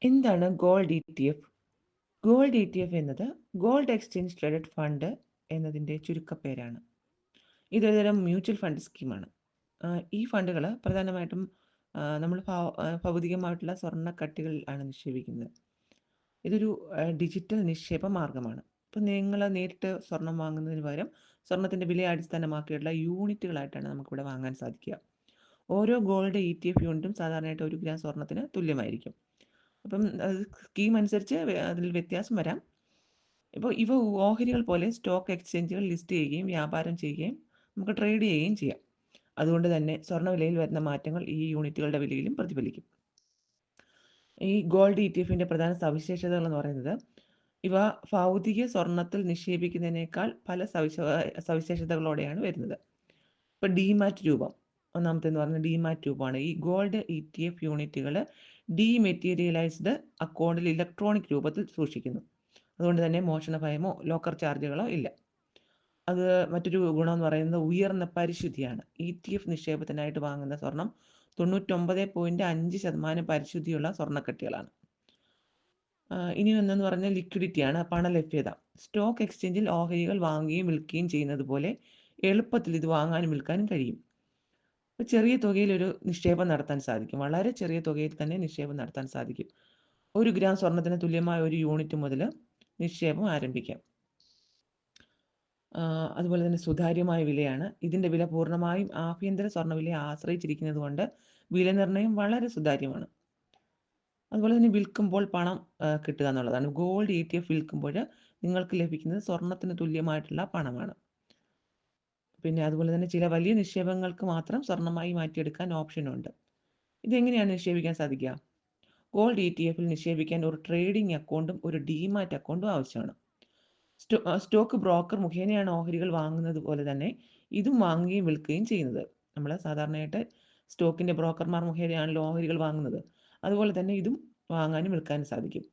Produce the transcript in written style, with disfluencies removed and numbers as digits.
എന്താണ് gold ETF? Gold ETF എന്നത് gold exchange traded fund എന്നതിൻ്റെ ചുരുക്കപ്പേരാണ്. ഇതൊരുതരം മ്യൂച്വൽ ഫണ്ട് സ്കീമാണ്. ഈ ഫണ്ടുകൾ പ്രധാനമായിട്ടും നമ്മൾ ഭൗതികമായിട്ടുള്ള സ്വർണ്ണക്കട്ടികൾ ആണ് നിക്ഷേപിക്കുന്നത്. ഇതൊരു ഡിജിറ്റൽ നിക്ഷേപ മാർഗമാണ്. ഇപ്പം നിങ്ങൾ നേരിട്ട് സ്വർണം വാങ്ങുന്നതിന് പകരം സ്വർണത്തിൻ്റെ വിലയെ അടിസ്ഥാനമാക്കിയുള്ള യൂണിറ്റുകളായിട്ടാണ് നമുക്കിവിടെ വാങ്ങാൻ സാധിക്കുക. ഓരോ ഗോൾഡ് ETF യൂണിറ്റും സാധാരണയായിട്ട് 1 ഗ്രാം സ്വർണത്തിന് തുല്യമായിരിക്കും. അപ്പം സ്കീം അനുസരിച്ച് അതിൽ വ്യത്യാസം വരാം. ഇപ്പോൾ ഇവ ഓഹരികൾ പോലെ സ്റ്റോക്ക് എക്സ്ചേഞ്ചുകൾ ലിസ്റ്റ് ചെയ്യുകയും വ്യാപാരം ചെയ്യുകയും നമുക്ക് ട്രേഡ് ചെയ്യുകയും ചെയ്യാം. അതുകൊണ്ട് തന്നെ സ്വർണ്ണവിലയിൽ വരുന്ന മാറ്റങ്ങൾ ഈ യൂണിറ്റുകളുടെ വിലയിലും പ്രതിഫലിക്കും. ഈ ഗോൾഡ് ETF പ്രധാന സവിശേഷതകൾ എന്ന് പറയുന്നത് ഇവ ഭൗതിക സ്വർണത്തിൽ നിക്ഷേപിക്കുന്നതിനേക്കാൾ പല സവിശേഷതകളോടെയാണ് വരുന്നത്. ഇപ്പോൾ ഡിമാറ്റ് രൂപം, ഒന്നാമത്തെന്ന് പറഞ്ഞാൽ ഡിമാറ്റ് രൂപമാണ്. ഈ ഗോൾഡ് ETF യൂണിറ്റുകൾ ഡീമെറ്റീരിയലൈസ്ഡ് അക്കൗണ്ടിൽ ഇലക്ട്രോണിക് രൂപത്തിൽ സൂക്ഷിക്കുന്നു. അതുകൊണ്ട് തന്നെ മോഷണ ഭയമോ ലോക്കർ ചാർജുകളോ ഇല്ല. അത് മറ്റൊരു ഗുണമെന്ന് പറയുന്നത് ഉയർന്ന പരിശുദ്ധിയാണ്. ETF നിക്ഷേപത്തിനായിട്ട് വാങ്ങുന്ന സ്വർണം 99.5% പരിശുദ്ധിയുള്ള സ്വർണ്ണക്കട്ടികളാണ്. ഇനി ഒന്നെന്ന് പറഞ്ഞാൽ ലിക്വിഡിറ്റിയാണ്, പണലഭ്യത. സ്റ്റോക്ക് എക്സ്ചേഞ്ചിൽ ഓഹരികൾ വാങ്ങുകയും വിൽക്കുകയും ചെയ്യുന്നത് പോലെ എളുപ്പത്തിൽ ഇത് വാങ്ങാനും വിൽക്കാനും കഴിയും. ചെറിയ തുകയിൽ ഒരു നിക്ഷേപം നടത്താൻ സാധിക്കും. വളരെ ചെറിയ തുകയിൽ തന്നെ നിക്ഷേപം നടത്താൻ സാധിക്കും. 1 ഗ്രാം സ്വർണത്തിന് തുല്യമായ 1 യൂണിറ്റ് മുതൽ നിക്ഷേപം ആരംഭിക്കാം. അതുപോലെ തന്നെ സുതാര്യമായ വിലയാണ്. ഇതിൻ്റെ വില പൂർണ്ണമായും ആഭ്യന്തര സ്വർണ്ണവിലയെ ആശ്രയിച്ചിരിക്കുന്നത് കൊണ്ട് വില നിർണ്ണയം വളരെ സുതാര്യമാണ്. അതുപോലെ തന്നെ വിൽക്കുമ്പോൾ പണം കിട്ടുക എന്നുള്ളതാണ്. ഗോൾഡ് ETF വിൽക്കുമ്പോൾ നിങ്ങൾക്ക് ലഭിക്കുന്നത് സ്വർണത്തിന് തുല്യമായിട്ടുള്ള പണമാണ്. പിന്നെ അതുപോലെ തന്നെ ചില വലിയ നിക്ഷേപങ്ങൾക്ക് മാത്രം സ്വർണ്ണമായി മാറ്റിയെടുക്കാൻ ഓപ്ഷനുണ്ട്. ഇതെങ്ങനെയാണ് നിക്ഷേപിക്കാൻ സാധിക്കുക? ഗോൾഡ് ETF നിക്ഷേപിക്കാൻ ഒരു ട്രേഡിംഗ് അക്കൗണ്ടും ഒരു ഡിമാറ്റ് അക്കൗണ്ടും ആവശ്യമാണ്. സ്റ്റോക്ക് ബ്രോക്കർ മുഖേനയാണ് ഓഹരികൾ വാങ്ങുന്നത് പോലെ തന്നെ ഇതും വാങ്ങുകയും വിൽക്കുകയും ചെയ്യുന്നത്. നമ്മൾ സാധാരണയായിട്ട് സ്റ്റോക്കിൻ്റെ ബ്രോക്കർമാർ മുഖേനയാണല്ലോ ഓഹരികൾ വാങ്ങുന്നത്. അതുപോലെ തന്നെ ഇതും വാങ്ങാനും വിൽക്കാനും സാധിക്കും.